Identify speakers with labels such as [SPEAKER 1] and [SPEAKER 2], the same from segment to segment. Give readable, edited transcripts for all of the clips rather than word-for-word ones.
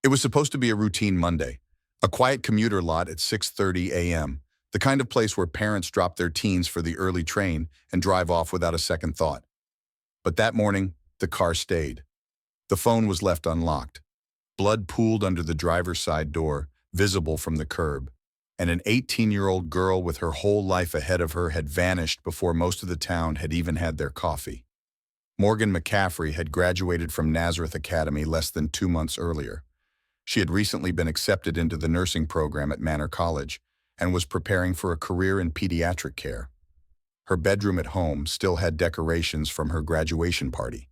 [SPEAKER 1] It was supposed to be a routine Monday, a quiet commuter lot at 6:30 a.m., the kind of place where parents drop their teens for the early train and drive off without a second thought. But that morning, the car stayed. The phone was left unlocked. Blood pooled under the driver's side door, visible from the curb, and an 18-year-old girl with her whole life ahead of her had vanished before most of the town had even had their coffee. Morgan McCaffrey had graduated from Nazareth Academy less than 2 months earlier. She had recently been accepted into the nursing program at Manor College and was preparing for a career in pediatric care. Her bedroom at home still had decorations from her graduation party.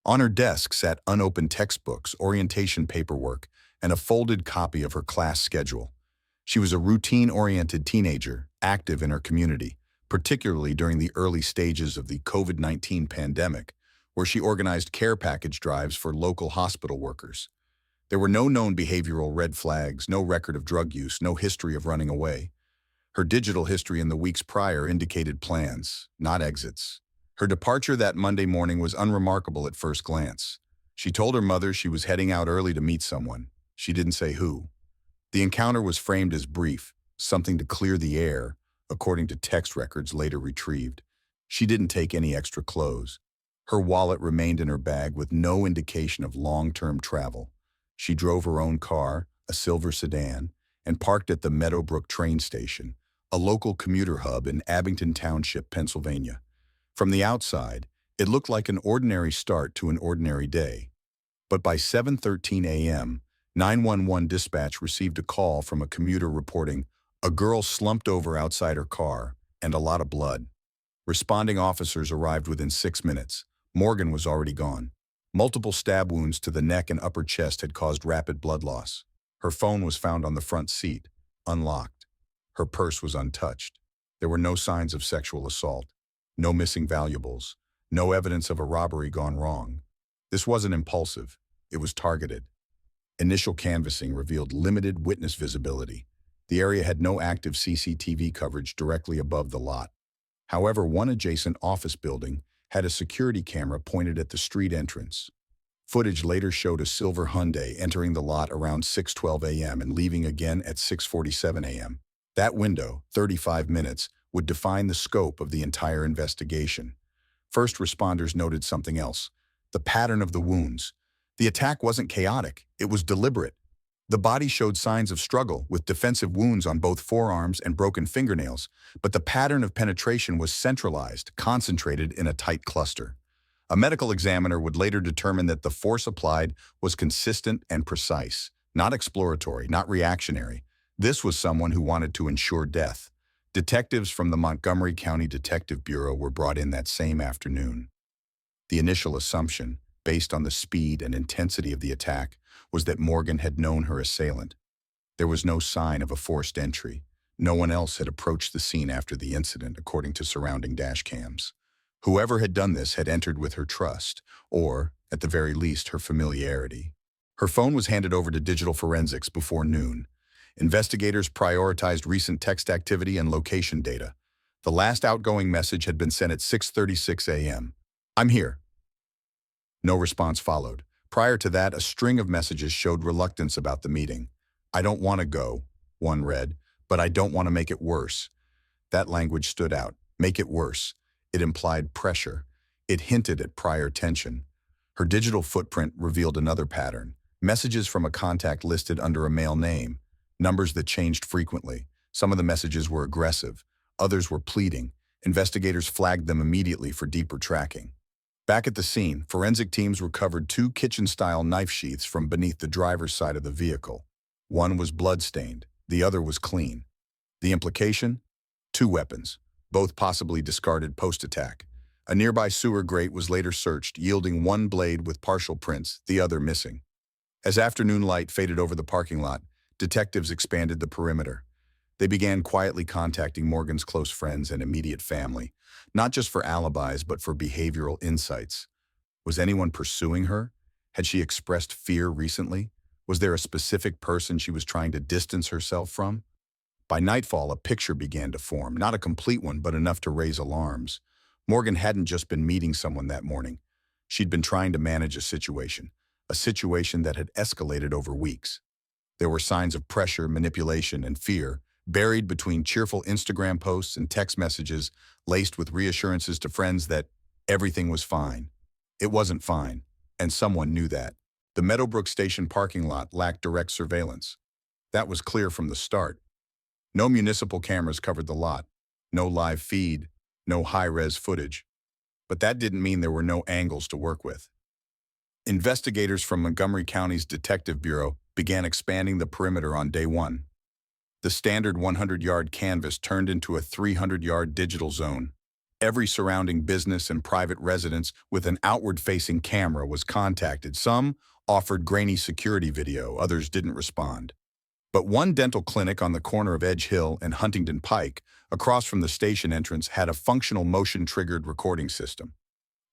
[SPEAKER 1] On her desk sat unopened textbooks, orientation paperwork, and a folded copy of her class schedule. She was a routine-oriented teenager, active in her community, particularly during the early stages of the COVID-19 pandemic, where she organized care package drives for local hospital workers. There were no known behavioral red flags, no record of drug use, no history of running away. Her digital history in the weeks prior indicated plans, not exits. Her departure that Monday morning was unremarkable at first glance. She told her mother she was heading out early to meet someone. She didn't say who. The encounter was framed as brief, something to clear the air, according to text records later retrieved. She didn't take any extra clothes. Her wallet remained in her bag with no indication of long-term travel. She drove her own car, a silver sedan, and parked at the Meadowbrook train station, a local commuter hub in Abington Township, Pennsylvania. From the outside, it looked like an ordinary start to an ordinary day. But by 7:13 a.m., 911 dispatch received a call from a commuter reporting a girl slumped over outside her car and a lot of blood. Responding officers arrived within 6 minutes. Morgan was already gone. Multiple stab wounds to the neck and upper chest had caused rapid blood loss. Her phone was found on the front seat, unlocked. Her purse was untouched. There were no signs of sexual assault, no missing valuables, no evidence of a robbery gone wrong. This wasn't impulsive. It was targeted. Initial canvassing revealed limited witness visibility. The area had no active CCTV coverage directly above the lot. However, one adjacent office building had a security camera pointed at the street entrance. Footage later showed a silver Hyundai entering the lot around 6:12 a.m. and leaving again at 6:47 a.m. That window, 35 minutes, would define the scope of the entire investigation. First responders noted something else: the pattern of the wounds. The attack wasn't chaotic, it was deliberate. The body showed signs of struggle, with defensive wounds on both forearms and broken fingernails, but the pattern of penetration was centralized, concentrated in a tight cluster. A medical examiner would later determine that the force applied was consistent and precise, not exploratory, not reactionary. This was someone who wanted to ensure death. Detectives from the Montgomery County Detective Bureau were brought in that same afternoon. The initial assumption, based on the speed and intensity of the attack, was that Morgan had known her assailant. There was no sign of a forced entry. No one else had approached the scene after the incident, according to surrounding dash cams. Whoever had done this had entered with her trust, or, at the very least, her familiarity. Her phone was handed over to digital forensics before noon. Investigators prioritized recent text activity and location data. The last outgoing message had been sent at 6:36 a.m. "I'm here." No response followed. Prior to that, a string of messages showed reluctance about the meeting. "I don't want to go," one read, "but I don't want to make it worse." That language stood out. Make it worse. It implied pressure. It hinted at prior tension. Her digital footprint revealed another pattern. Messages from a contact listed under a male name. Numbers that changed frequently. Some of the messages were aggressive. Others were pleading. Investigators flagged them immediately for deeper tracking. Back at the scene, forensic teams recovered 2 kitchen-style knife sheaths from beneath the driver's side of the vehicle. One was blood-stained. The other was clean. The implication? 2 weapons, both possibly discarded post-attack. A nearby sewer grate was later searched, yielding one blade with partial prints, the other missing. As afternoon light faded over the parking lot, detectives expanded the perimeter. They began quietly contacting Morgan's close friends and immediate family, not just for alibis, but for behavioral insights. Was anyone pursuing her? Had she expressed fear recently? Was there a specific person she was trying to distance herself from? By nightfall, a picture began to form, not a complete one, but enough to raise alarms. Morgan hadn't just been meeting someone that morning. She'd been trying to manage a situation, a situation that had escalated over weeks. There were signs of pressure, manipulation, and fear, buried between cheerful Instagram posts and text messages laced with reassurances to friends that everything was fine. It wasn't fine, and someone knew that. The Meadowbrook Station parking lot lacked direct surveillance. That was clear from the start. No municipal cameras covered the lot, no live feed, no high-res footage. But that didn't mean there were no angles to work with. Investigators from Montgomery County's Detective Bureau began expanding the perimeter on day one. The standard 100-yard canvas turned into a 300-yard digital zone. Every surrounding business and private residence with an outward-facing camera was contacted. Some offered grainy security video, others didn't respond. But one dental clinic on the corner of Edge Hill and Huntington Pike, across from the station entrance, had a functional motion-triggered recording system.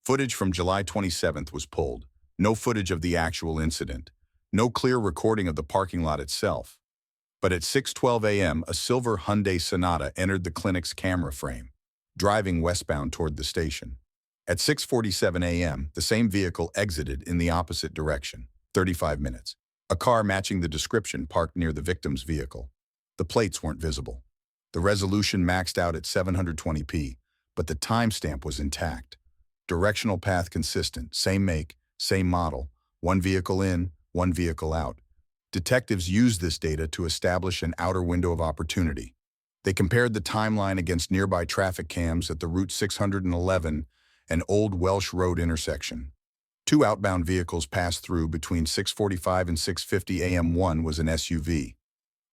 [SPEAKER 1] Footage from July 27th was pulled. No footage of the actual incident. No clear recording of the parking lot itself. But at 6:12 a.m., a silver Hyundai Sonata entered the clinic's camera frame, driving westbound toward the station. At 6:47 a.m., the same vehicle exited in the opposite direction, 35 minutes. A car matching the description parked near the victim's vehicle. The plates weren't visible. The resolution maxed out at 720p, but the timestamp was intact. Directional path consistent, same make, same model, one vehicle in, one vehicle out. Detectives used this data to establish an outer window of opportunity. They compared the timeline against nearby traffic cams at the Route 611 and Old Welsh Road intersection. Two outbound vehicles passed through between 6:45 and 6:50 a.m. One was an SUV.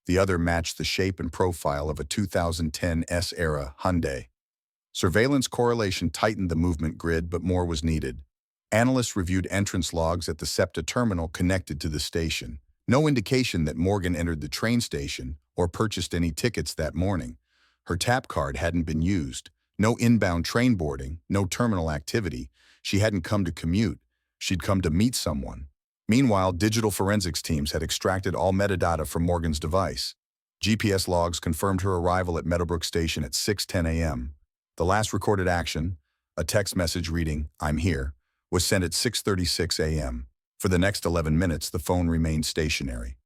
[SPEAKER 1] The other matched the shape and profile of a 2010 S-era Hyundai. Surveillance correlation tightened the movement grid, but more was needed. Analysts reviewed entrance logs at the SEPTA terminal connected to the station. No indication that Morgan entered the train station or purchased any tickets that morning. Her tap card hadn't been used. No inbound train boarding, no terminal activity. She hadn't come to commute. She'd come to meet someone. Meanwhile, digital forensics teams had extracted all metadata from Morgan's device. GPS logs confirmed her arrival at Meadowbrook Station at 6:10 a.m. The last recorded action, a text message reading, "I'm here," was sent at 6:36 a.m. For the next 11 minutes, the phone remained stationary.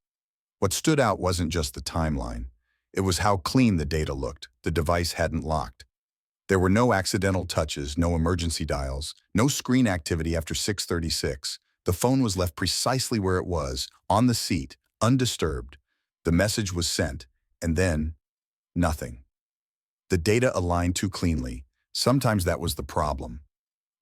[SPEAKER 1] What stood out wasn't just the timeline. It was how clean the data looked. The device hadn't locked. There were no accidental touches, no emergency dials, no screen activity after 6:36. The phone was left precisely where it was, on the seat, undisturbed. The message was sent, and then, nothing. The data aligned too cleanly. Sometimes that was the problem.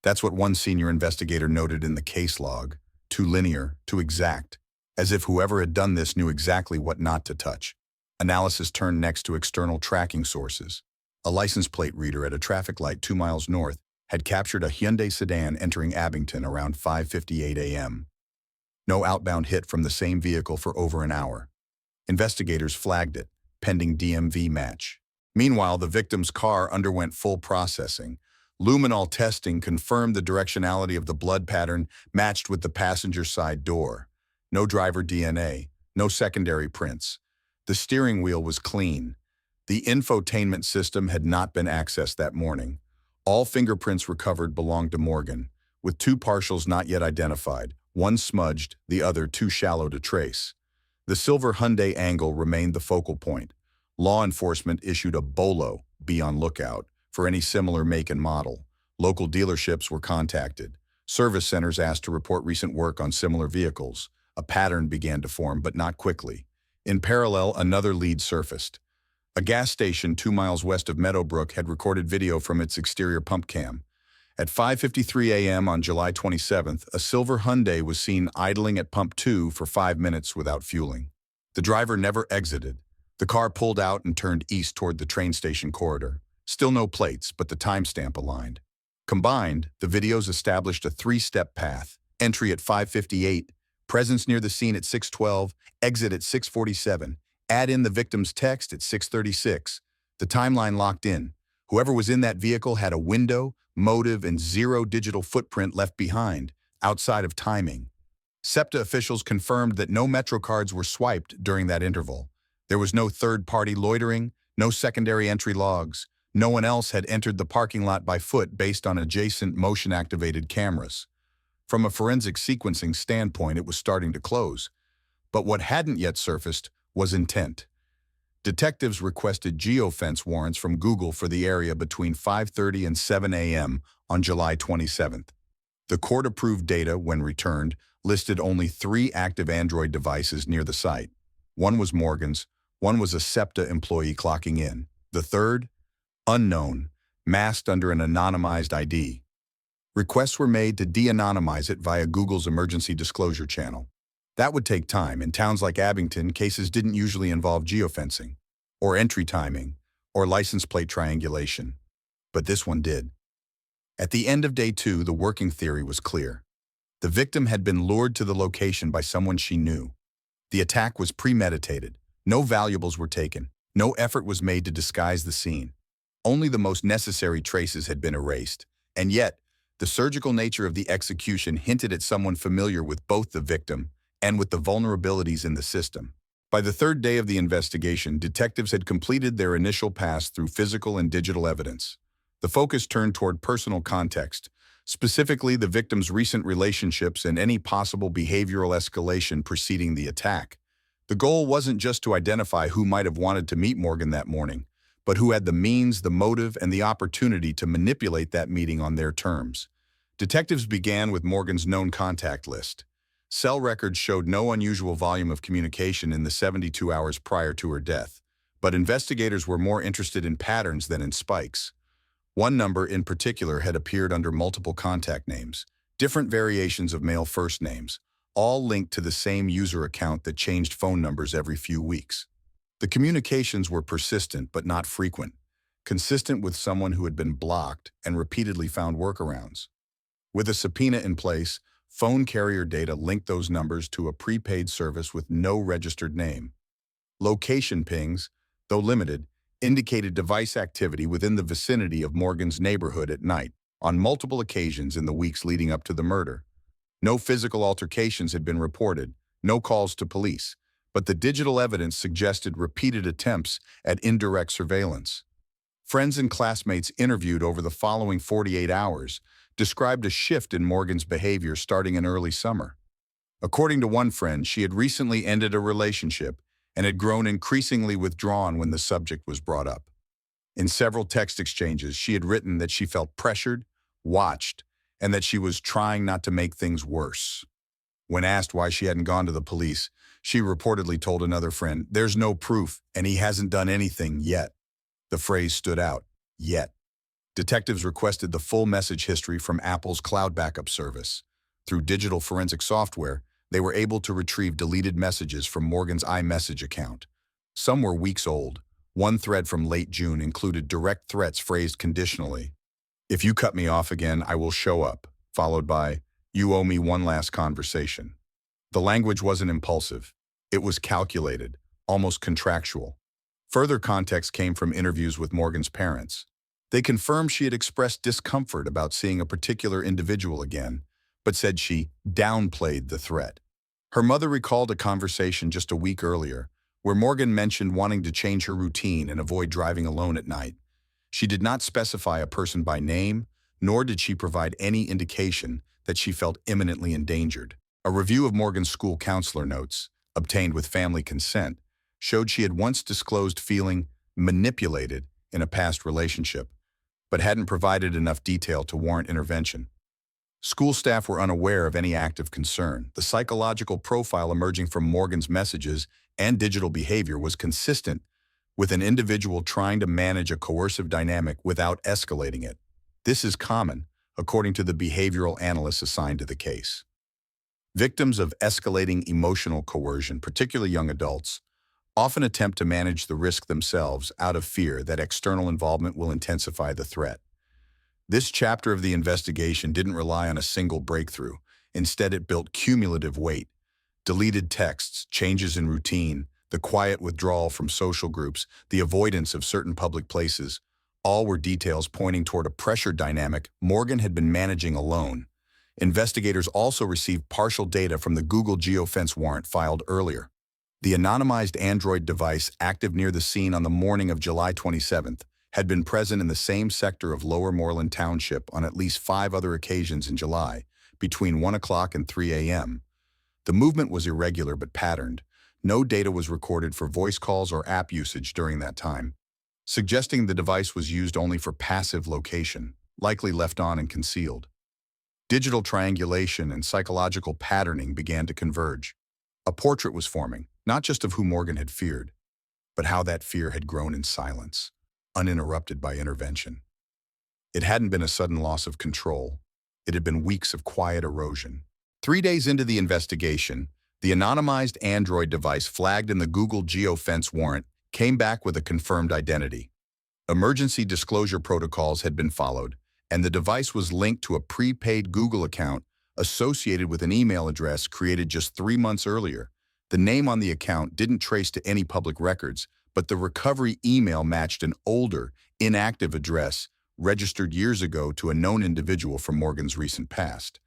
[SPEAKER 1] That's what one senior investigator noted in the case log. Too linear, too exact. As if whoever had done this knew exactly what not to touch. Analysis turned next to external tracking sources. A license plate reader at a traffic light 2 miles north had captured a Hyundai sedan entering Abington around 5:58 a.m. No outbound hit from the same vehicle for over an hour. Investigators flagged it, pending DMV match. Meanwhile, the victim's car underwent full processing. Luminol testing confirmed the directionality of the blood pattern matched with the passenger side door. No driver DNA, no secondary prints. The steering wheel was clean. The infotainment system had not been accessed that morning. All fingerprints recovered belonged to Morgan, with 2 partials not yet identified, one smudged, the other too shallow to trace. The silver Hyundai angle remained the focal point. Law enforcement issued a BOLO, be on lookout, for any similar make and model. Local dealerships were contacted. Service centers asked to report recent work on similar vehicles. A pattern began to form, but not quickly. In parallel, another lead surfaced. A gas station 2 miles west of Meadowbrook had recorded video from its exterior pump cam. At 5:53 a.m. on July 27th, a silver Hyundai was seen idling at pump 2 for 5 minutes without fueling. The driver never exited. The car pulled out and turned east toward the train station corridor. Still no plates, but the timestamp aligned. Combined, the videos established a 3-step path: entry at 5:58, presence near the scene at 6:12, exit at 6:47, add in the victim's text at 6:36. The timeline locked in. Whoever was in that vehicle had a window, motive, and 0 digital footprint left behind, outside of timing. SEPTA officials confirmed that no Metro cards were swiped during that interval. There was no third-party loitering, no secondary entry logs. No one else had entered the parking lot by foot based on adjacent motion-activated cameras. From a forensic sequencing standpoint, it was starting to close. But what hadn't yet surfaced was intent. Detectives requested geofence warrants from Google for the area between 5:30 and 7 a.m. on July 27th. The court-approved data, when returned, listed only 3 active Android devices near the site. One was Morgan's, one was a SEPTA employee clocking in. The third, unknown, masked under an anonymized ID. Requests were made to de-anonymize it via Google's emergency disclosure channel. That would take time. In towns like Abington, cases didn't usually involve geofencing, or entry timing, or license plate triangulation. But this one did. At the end of day 2, the working theory was clear. The victim had been lured to the location by someone she knew. The attack was premeditated. No valuables were taken. No effort was made to disguise the scene. Only the most necessary traces had been erased. And yet, the surgical nature of the execution hinted at someone familiar with both the victim and with the vulnerabilities in the system. By the 3rd day of the investigation, detectives had completed their initial pass through physical and digital evidence. The focus turned toward personal context, specifically the victim's recent relationships and any possible behavioral escalation preceding the attack. The goal wasn't just to identify who might have wanted to meet Morgan that morning, but who had the means, the motive, and the opportunity to manipulate that meeting on their terms. Detectives began with Morgan's known contact list. Cell records showed no unusual volume of communication in the 72 hours prior to her death, but investigators were more interested in patterns than in spikes. One number in particular had appeared under multiple contact names, different variations of male first names, all linked to the same user account that changed phone numbers every few weeks. The communications were persistent but not frequent, consistent with someone who had been blocked and repeatedly found workarounds. With a subpoena in place, phone carrier data linked those numbers to a prepaid service with no registered name. Location pings, though limited, indicated device activity within the vicinity of Morgan's neighborhood at night, on multiple occasions in the weeks leading up to the murder. No physical altercations had been reported, no calls to police, but the digital evidence suggested repeated attempts at indirect surveillance. Friends and classmates interviewed over the following 48 hours described a shift in Morgan's behavior starting in early summer. According to one friend, she had recently ended a relationship and had grown increasingly withdrawn when the subject was brought up. In several text exchanges, she had written that she felt pressured, watched, and that she was trying not to make things worse. When asked why she hadn't gone to the police, she reportedly told another friend, "There's no proof, and he hasn't done anything yet." The phrase stood out, yet. Detectives requested the full message history from Apple's cloud backup service. Through digital forensic software, they were able to retrieve deleted messages from Morgan's iMessage account. Some were weeks old. One thread from late June included direct threats phrased conditionally. "If you cut me off again, I will show up," followed by, "You owe me one last conversation." The language wasn't impulsive. It was calculated, almost contractual. Further context came from interviews with Morgan's parents. They confirmed she had expressed discomfort about seeing a particular individual again, but said she downplayed the threat. Her mother recalled a conversation just a week earlier, where Morgan mentioned wanting to change her routine and avoid driving alone at night. She did not specify a person by name, nor did she provide any indication that she felt imminently endangered. A review of Morgan's school counselor notes, obtained with family consent, showed she had once disclosed feeling manipulated in a past relationship, but hadn't provided enough detail to warrant intervention. School staff were unaware of any act of concern. The psychological profile emerging from Morgan's messages and digital behavior was consistent with an individual trying to manage a coercive dynamic without escalating it. This is common, according to the behavioral analysts assigned to the case. Victims of escalating emotional coercion, particularly young adults, often attempt to manage the risk themselves out of fear that external involvement will intensify the threat. This chapter of the investigation didn't rely on a single breakthrough. Instead, it built cumulative weight. Deleted texts, changes in routine, the quiet withdrawal from social groups, the avoidance of certain public places, all were details pointing toward a pressure dynamic Morgan had been managing alone. Investigators also received partial data from the Google geofence warrant filed earlier. The anonymized Android device active near the scene on the morning of July 27th had been present in the same sector of Lower Moreland Township on at least 5 other occasions in July, between 1 o'clock and 3 a.m. The movement was irregular but patterned. No data was recorded for voice calls or app usage during that time, suggesting the device was used only for passive location, likely left on and concealed. Digital triangulation and psychological patterning began to converge. A portrait was forming, not just of who Morgan had feared, but how that fear had grown in silence, uninterrupted by intervention. It hadn't been a sudden loss of control. It had been weeks of quiet erosion. 3 days into the investigation, the anonymized Android device flagged in the Google geofence warrant came back with a confirmed identity. Emergency disclosure protocols had been followed, and the device was linked to a prepaid Google account associated with an email address created just 3 months earlier. The name on the account didn't trace to any public records, but the recovery email matched an older, inactive address registered years ago to a known individual from Morgan's recent past.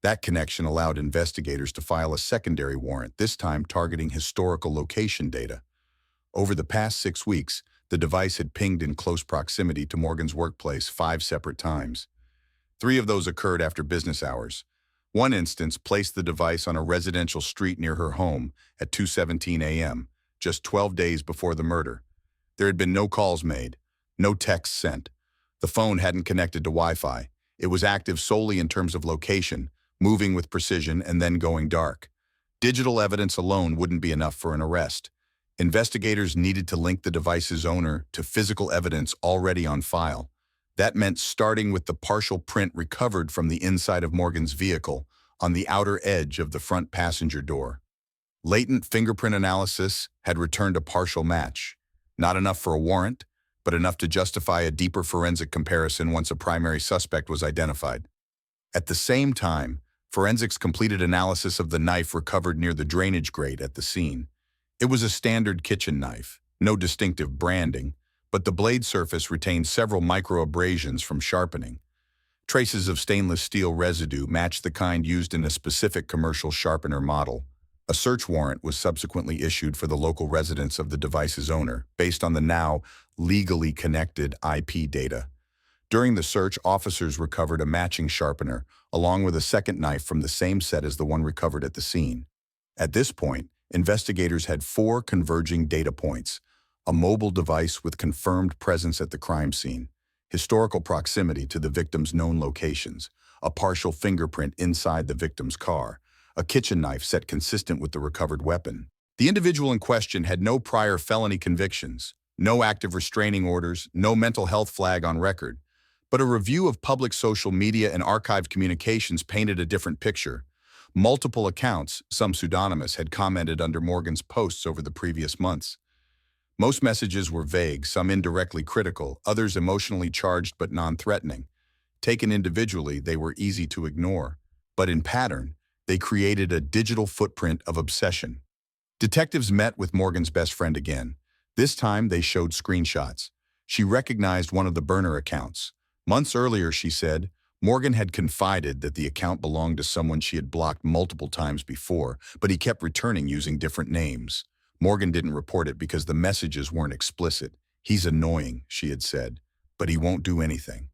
[SPEAKER 1] That connection allowed investigators to file a secondary warrant, this time targeting historical location data. Over the past 6 weeks, the device had pinged in close proximity to Morgan's workplace 5 separate times. 3 of those occurred after business hours. One instance placed the device on a residential street near her home at 2:17 a.m., just 12 days before the murder. There had been no calls made, no texts sent. The phone hadn't connected to Wi-Fi. It was active solely in terms of location, moving with precision and then going dark. Digital evidence alone wouldn't be enough for an arrest. Investigators needed to link the device's owner to physical evidence already on file. That meant starting with the partial print recovered from the inside of Morgan's vehicle on the outer edge of the front passenger door. Latent fingerprint analysis had returned a partial match. Not enough for a warrant, but enough to justify a deeper forensic comparison once a primary suspect was identified. At the same time, forensics completed analysis of the knife recovered near the drainage grate at the scene. It was a standard kitchen knife, no distinctive branding, but the blade surface retained several microabrasions from sharpening. Traces of stainless steel residue matched the kind used in a specific commercial sharpener model. A search warrant was subsequently issued for the local residence of the device's owner, based on the now legally connected IP data. During the search, officers recovered a matching sharpener, along with a second knife from the same set as the one recovered at the scene. At this point, investigators had 4 converging data points: a mobile device with confirmed presence at the crime scene, historical proximity to the victim's known locations, a partial fingerprint inside the victim's car, a kitchen knife set consistent with the recovered weapon. The individual in question had no prior felony convictions, no active restraining orders, no mental health flag on record. But a review of public social media and archived communications painted a different picture. Multiple accounts, some pseudonymous, had commented under Morgan's posts over the previous months. Most messages were vague, some indirectly critical, others emotionally charged but non-threatening. Taken individually, they were easy to ignore. But in pattern, they created a digital footprint of obsession. Detectives met with Morgan's best friend again. This time, they showed screenshots. She recognized one of the burner accounts. Months earlier, she said, Morgan had confided that the account belonged to someone she had blocked multiple times before, but he kept returning using different names. Morgan didn't report it because the messages weren't explicit. He's annoying, she had said, but he won't do anything.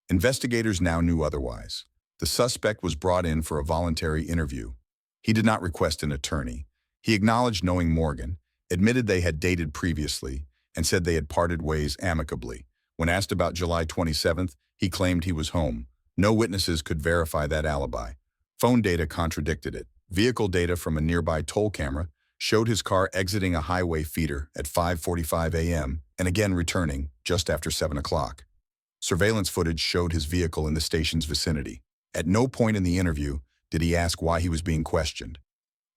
[SPEAKER 1] Investigators now knew otherwise. The suspect was brought in for a voluntary interview. He did not request an attorney. He acknowledged knowing Morgan, admitted they had dated previously, and said they had parted ways amicably. When asked about July 27th, he claimed he was home. No witnesses could verify that alibi. Phone data contradicted it. Vehicle data from a nearby toll camera showed his car exiting a highway feeder at 5:45 a.m. and again returning just after 7 o'clock. Surveillance footage showed his vehicle in the station's vicinity. At no point in the interview did he ask why he was being questioned.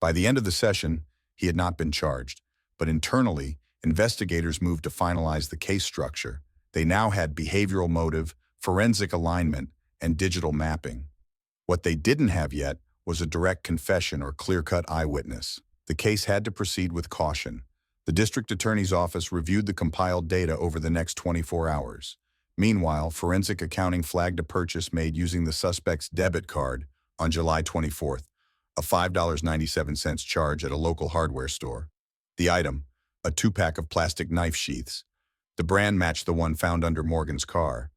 [SPEAKER 1] By the end of the session, he had not been charged, but internally, investigators moved to finalize the case structure. They now had behavioral motive, forensic alignment, and digital mapping. What they didn't have yet was a direct confession or clear-cut eyewitness. The case had to proceed with caution. The district attorney's office reviewed the compiled data over the next 24 hours. Meanwhile, forensic accounting flagged a purchase made using the suspect's debit card on July 24th, a $5.97 charge at a local hardware store. The item, a 2-pack of plastic knife sheaths. The brand matched the one found under Morgan's car.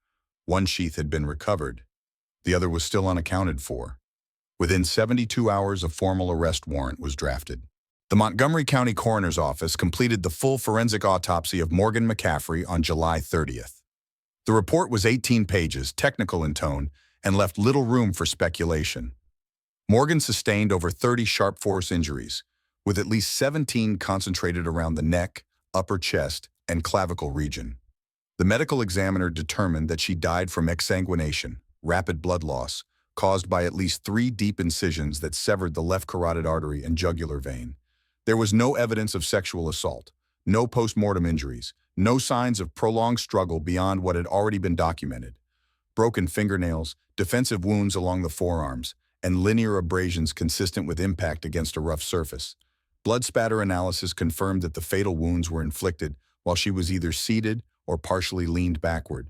[SPEAKER 1] One sheath had been recovered. The other was still unaccounted for. Within 72 hours, a formal arrest warrant was drafted. The Montgomery County Coroner's Office completed the full forensic autopsy of Morgan McCaffrey on July 30th. The report was 18 pages, technical in tone, and left little room for speculation. Morgan sustained over 30 sharp force injuries, with at least 17 concentrated around the neck, upper chest, and clavicle region. The medical examiner determined that she died from exsanguination, rapid blood loss, caused by at least 3 deep incisions that severed the left carotid artery and jugular vein. There was no evidence of sexual assault, no post-mortem injuries, no signs of prolonged struggle beyond what had already been documented. Broken fingernails, defensive wounds along the forearms, and linear abrasions consistent with impact against a rough surface. Blood spatter analysis confirmed that the fatal wounds were inflicted while she was either seated or partially leaned backward.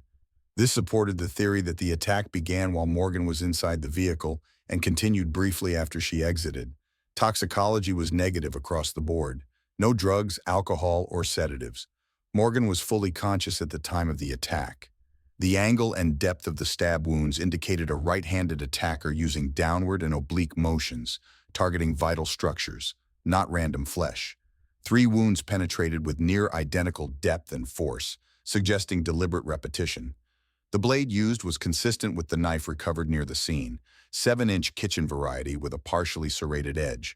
[SPEAKER 1] This supported the theory that the attack began while Morgan was inside the vehicle and continued briefly after she exited. Toxicology was negative across the board. No drugs, alcohol, or sedatives. Morgan was fully conscious at the time of the attack. The angle and depth of the stab wounds indicated a right-handed attacker using downward and oblique motions, targeting vital structures, not random flesh. 3 wounds penetrated with near-identical depth and force, suggesting deliberate repetition. The blade used was consistent with the knife recovered near the scene, 7-inch kitchen variety with a partially serrated edge.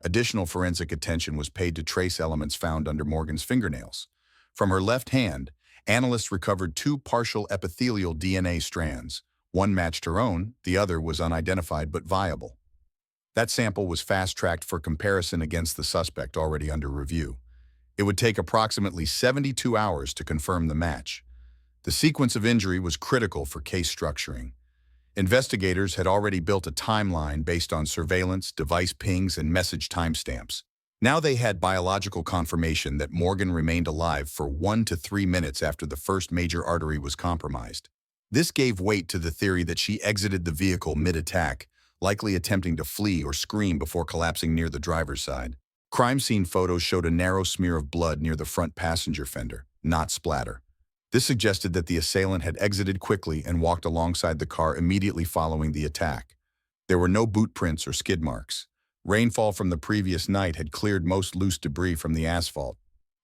[SPEAKER 1] Additional forensic attention was paid to trace elements found under Morgan's fingernails. From her left hand, analysts recovered 2 partial epithelial DNA strands. One matched her own, the other was unidentified but viable. That sample was fast-tracked for comparison against the suspect already under review. It would take approximately 72 hours to confirm the match. The sequence of injury was critical for case structuring. Investigators had already built a timeline based on surveillance, device pings, and message timestamps. Now they had biological confirmation that Morgan remained alive for 1 to 3 minutes after the first major artery was compromised. This gave weight to the theory that she exited the vehicle mid-attack, likely attempting to flee or scream before collapsing near the driver's side. Crime scene photos showed a narrow smear of blood near the front passenger fender, not splatter. This suggested that the assailant had exited quickly and walked alongside the car immediately following the attack. There were no boot prints or skid marks. Rainfall from the previous night had cleared most loose debris from the asphalt.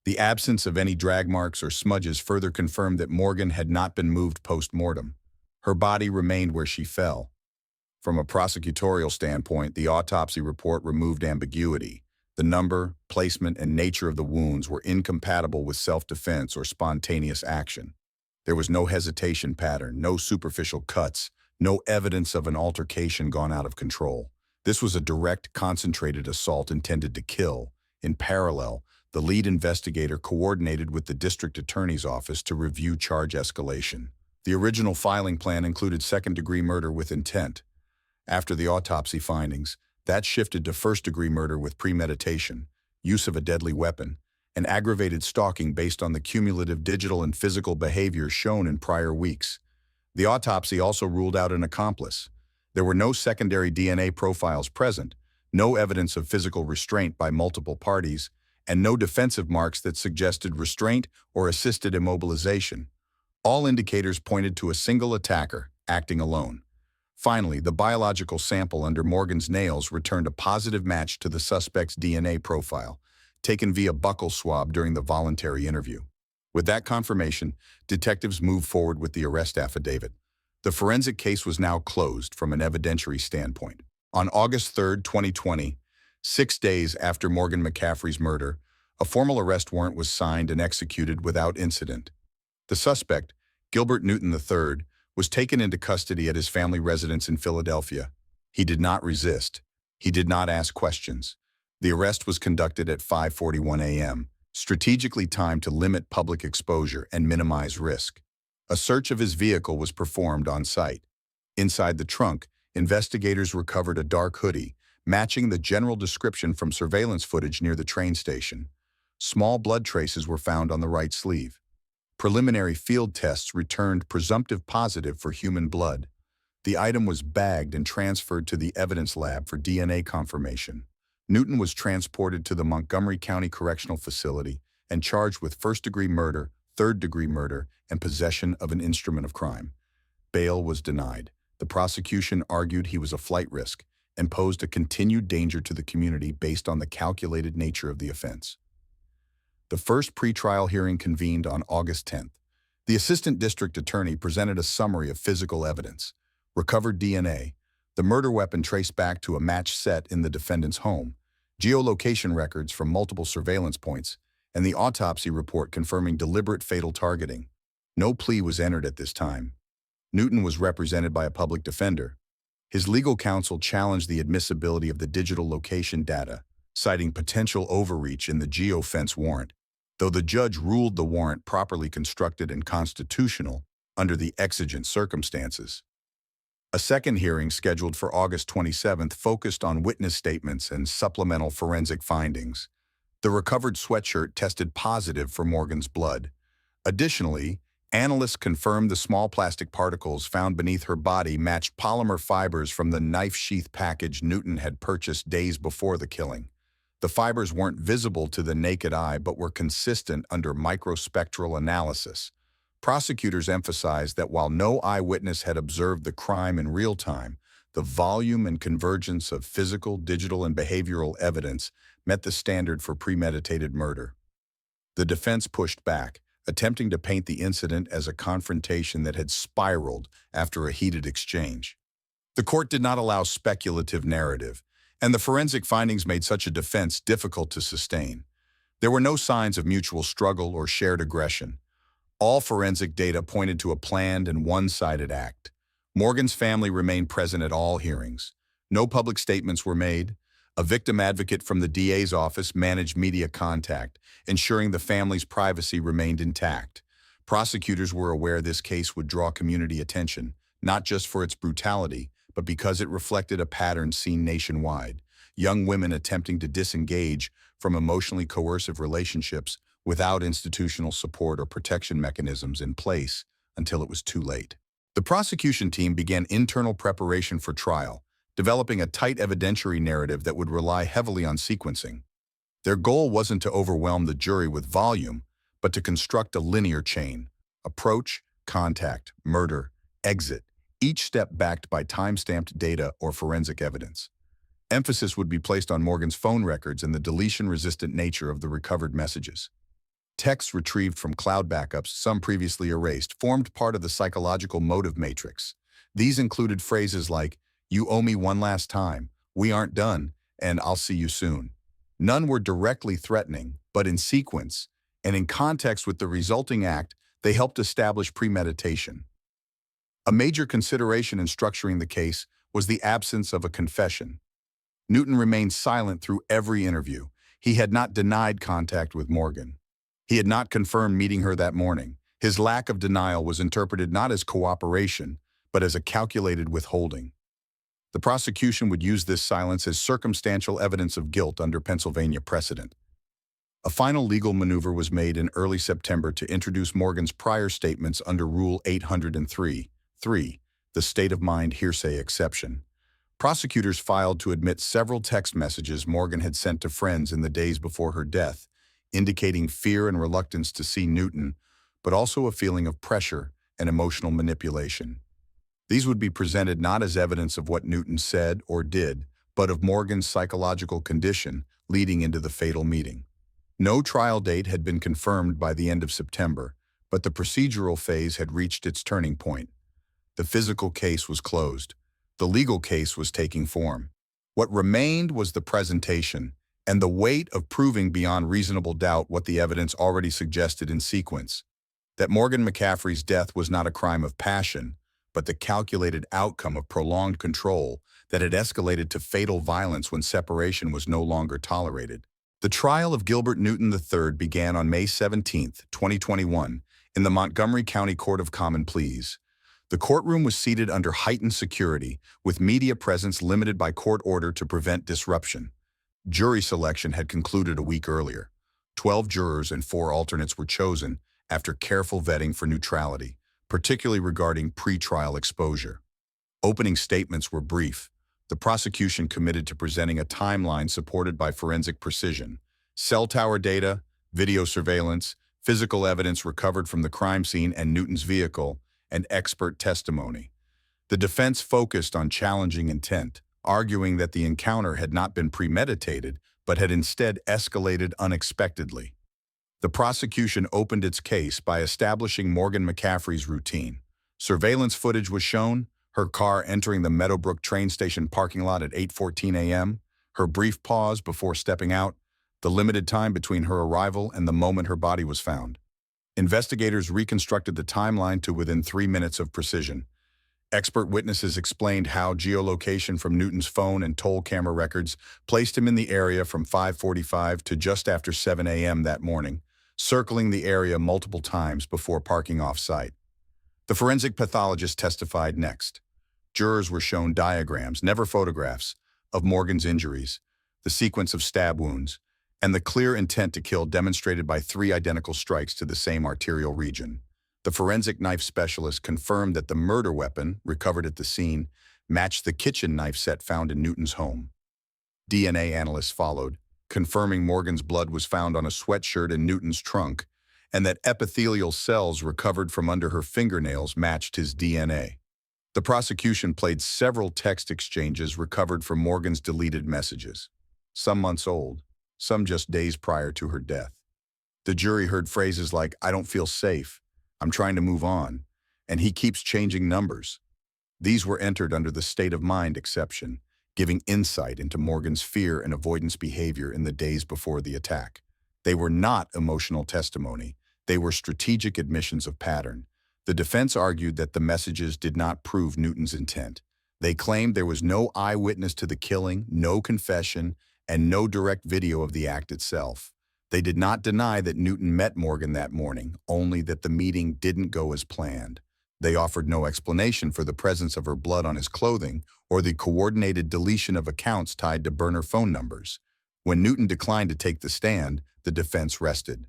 [SPEAKER 1] The absence of any drag marks or smudges further confirmed that Morgan had not been moved post-mortem. Her body remained where she fell. From a prosecutorial standpoint, the autopsy report removed ambiguity. The number, placement, and nature of the wounds were incompatible with self-defense or spontaneous action. There was no hesitation pattern, no superficial cuts, no evidence of an altercation gone out of control. This was a direct, concentrated assault intended to kill. In parallel, the lead investigator coordinated with the district attorney's office to review charge escalation. The original filing plan included second-degree murder with intent. After the autopsy findings, that shifted to first-degree murder with premeditation, use of a deadly weapon, and aggravated stalking based on the cumulative digital and physical behavior shown in prior weeks. The autopsy also ruled out an accomplice. There were no secondary DNA profiles present, no evidence of physical restraint by multiple parties, and no defensive marks that suggested restraint or assisted immobilization. All indicators pointed to a single attacker, acting alone. Finally, the biological sample under Morgan's nails returned a positive match to the suspect's DNA profile, taken via buccal swab during the voluntary interview. With that confirmation, detectives moved forward with the arrest affidavit. The forensic case was now closed from an evidentiary standpoint. On August 3, 2020, 6 days after Morgan McCaffrey's murder, a formal arrest warrant was signed and executed without incident. The suspect, Gilbert Newton III, was taken into custody at his family residence in Philadelphia. He did not resist. He did not ask questions. The arrest was conducted at 5:41 a.m., strategically timed to limit public exposure and minimize risk. A search of his vehicle was performed on site. Inside the trunk, investigators recovered a dark hoodie, matching the general description from surveillance footage near the train station. Small blood traces were found on the right sleeve. Preliminary field tests returned presumptive positive for human blood. The item was bagged and transferred to the evidence lab for DNA confirmation. Newton was transported to the Montgomery County Correctional Facility and charged with first-degree murder, third-degree murder, and possession of an instrument of crime. Bail was denied. The prosecution argued he was a flight risk, and posed a continued danger to the community based on the calculated nature of the offense. The first pretrial hearing convened on August 10th. The assistant district attorney presented a summary of physical evidence, recovered DNA, the murder weapon traced back to a match set in the defendant's home, geolocation records from multiple surveillance points, and the autopsy report confirming deliberate fatal targeting. No plea was entered at this time. Newton was represented by a public defender. His legal counsel challenged the admissibility of the digital location data, citing potential overreach in the geofence warrant, though the judge ruled the warrant properly constructed and constitutional under the exigent circumstances. A second hearing scheduled for August 27th focused on witness statements and supplemental forensic findings. The recovered sweatshirt tested positive for Morgan's blood. Additionally, analysts confirmed the small plastic particles found beneath her body matched polymer fibers from the knife sheath package Newton had purchased days before the killing. The fibers weren't visible to the naked eye but were consistent under microspectral analysis. Prosecutors emphasized that while no eyewitness had observed the crime in real time, the volume and convergence of physical, digital, and behavioral evidence met the standard for premeditated murder. The defense pushed back, attempting to paint the incident as a confrontation that had spiraled after a heated exchange. The court did not allow speculative narrative, and the forensic findings made such a defense difficult to sustain. There were no signs of mutual struggle or shared aggression. All forensic data pointed to a planned and one-sided act. Morgan's family remained present at all hearings. No public statements were made. A victim advocate from the DA's office managed media contact, ensuring the family's privacy remained intact. Prosecutors were aware this case would draw community attention, not just for its brutality, but because it reflected a pattern seen nationwide: young women attempting to disengage from emotionally coercive relationships without institutional support or protection mechanisms in place until it was too late. The prosecution team began internal preparation for trial, developing a tight evidentiary narrative that would rely heavily on sequencing. Their goal wasn't to overwhelm the jury with volume, but to construct a linear chain: approach, contact, murder, exit, each step backed by time-stamped data or forensic evidence. Emphasis would be placed on Morgan's phone records and the deletion-resistant nature of the recovered messages. Texts retrieved from cloud backups, some previously erased, formed part of the psychological motive matrix. These included phrases like, "You owe me one last time," "We aren't done," and "I'll see you soon." None were directly threatening, but in sequence, and in context with the resulting act, they helped establish premeditation. A major consideration in structuring the case was the absence of a confession. Newton remained silent through every interview. He had not denied contact with Morgan. He had not confirmed meeting her that morning. His lack of denial was interpreted not as cooperation, but as a calculated withholding. The prosecution would use this silence as circumstantial evidence of guilt under Pennsylvania precedent. A final legal maneuver was made in early September to introduce Morgan's prior statements under Rule 803(3), the state of mind hearsay exception. Prosecutors filed to admit several text messages Morgan had sent to friends in the days before her death, indicating fear and reluctance to see Newton, but also a feeling of pressure and emotional manipulation. These would be presented not as evidence of what Newton said or did, but of Morgan's psychological condition leading into the fatal meeting. No trial date had been confirmed by the end of September, but the procedural phase had reached its turning point. The physical case was closed. The legal case was taking form. What remained was the presentation, and the weight of proving beyond reasonable doubt what the evidence already suggested in sequence: that Morgan McCaffrey's death was not a crime of passion, but the calculated outcome of prolonged control that had escalated to fatal violence when separation was no longer tolerated. The trial of Gilbert Newton III began on May 17, 2021, in the Montgomery County Court of Common Pleas. The courtroom was seated under heightened security, with media presence limited by court order to prevent disruption. Jury selection had concluded a week earlier. 12 jurors and 4 alternates were chosen after careful vetting for neutrality, particularly regarding pre-trial exposure. Opening statements were brief. The prosecution committed to presenting a timeline supported by forensic precision: cell tower data, video surveillance, physical evidence recovered from the crime scene and Newton's vehicle, and expert testimony. The defense focused on challenging intent, arguing that the encounter had not been premeditated, but had instead escalated unexpectedly. The prosecution opened its case by establishing Morgan McCaffrey's routine. Surveillance footage was shown, her car entering the Meadowbrook train station parking lot at 8:14 a.m., her brief pause before stepping out, the limited time between her arrival and the moment her body was found. Investigators reconstructed the timeline to within 3 minutes of precision. Expert witnesses explained how geolocation from Newton's phone and toll camera records placed him in the area from 5:45 to just after 7 a.m. that morning, circling the area multiple times before parking off-site. The forensic pathologist testified next. Jurors were shown diagrams, never photographs, of Morgan's injuries, the sequence of stab wounds, and the clear intent to kill demonstrated by 3 identical strikes to the same arterial region. The forensic knife specialist confirmed that the murder weapon, recovered at the scene, matched the kitchen knife set found in Newton's home. DNA analysts followed, confirming Morgan's blood was found on a sweatshirt in Newton's trunk, and that epithelial cells recovered from under her fingernails matched his DNA. The prosecution played several text exchanges recovered from Morgan's deleted messages, some months old, some just days prior to her death. The jury heard phrases like, "I don't feel safe," "I'm trying to move on," and "he keeps changing numbers." These were entered under the state of mind exception, giving insight into Morgan's fear and avoidance behavior in the days before the attack. They were not emotional testimony. They were strategic admissions of pattern. The defense argued that the messages did not prove Newton's intent. They claimed there was no eyewitness to the killing, no confession, and no direct video of the act itself. They did not deny that Newton met Morgan that morning, only that the meeting didn't go as planned. They offered no explanation for the presence of her blood on his clothing or the coordinated deletion of accounts tied to burner phone numbers. When Newton declined to take the stand, the defense rested.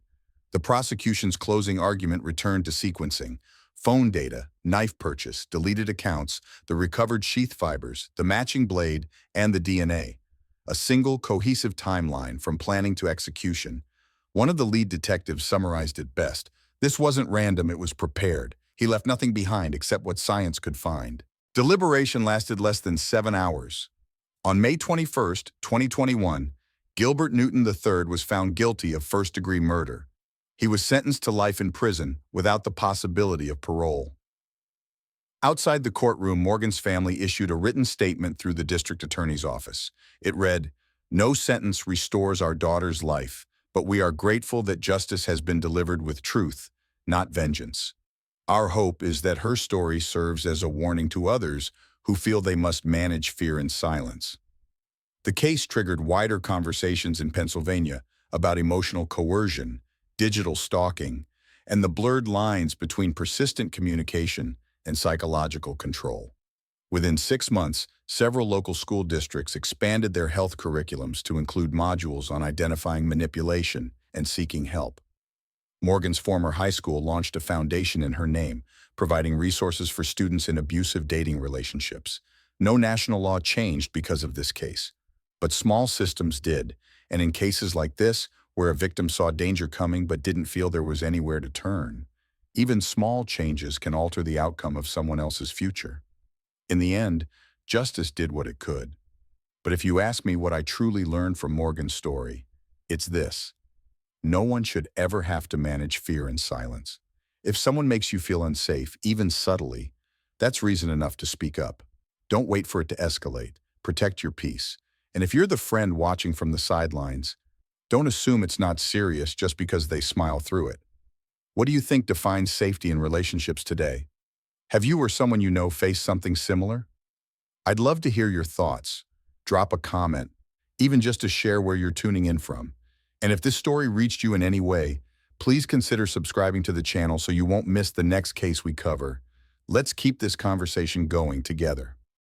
[SPEAKER 1] The prosecution's closing argument returned to sequencing: phone data, knife purchase, deleted accounts, the recovered sheath fibers, the matching blade, and the DNA. A single, cohesive timeline from planning to execution. One of the lead detectives summarized it best: "This wasn't random, it was prepared. He left nothing behind except what science could find." Deliberation lasted less than 7 hours. On May 21, 2021, Gilbert Newton III was found guilty of first-degree murder. He was sentenced to life in prison without the possibility of parole. Outside the courtroom, Morgan's family issued a written statement through the district attorney's office. It read, "No sentence restores our daughter's life, but we are grateful that justice has been delivered with truth, not vengeance. Our hope is that her story serves as a warning to others who feel they must manage fear in silence." The case triggered wider conversations in Pennsylvania about emotional coercion, digital stalking, and the blurred lines between persistent communication and psychological control. Within 6 months, several local school districts expanded their health curriculums to include modules on identifying manipulation and seeking help. Morgan's former high school launched a foundation in her name, providing resources for students in abusive dating relationships. No national law changed because of this case, but small systems did, and in cases like this, where a victim saw danger coming but didn't feel there was anywhere to turn, even small changes can alter the outcome of someone else's future. In the end, justice did what it could. But if you ask me what I truly learned from Morgan's story, it's this: no one should ever have to manage fear in silence. If someone makes you feel unsafe, even subtly, that's reason enough to speak up. Don't wait for it to escalate. Protect your peace. And if you're the friend watching from the sidelines, don't assume it's not serious just because they smile through it. What do you think defines safety in relationships today? Have you or someone you know faced something similar? I'd love to hear your thoughts. Drop a comment, even just to share where you're tuning in from. And if this story reached you in any way, please consider subscribing to the channel so you won't miss the next case we cover. Let's keep this conversation going together.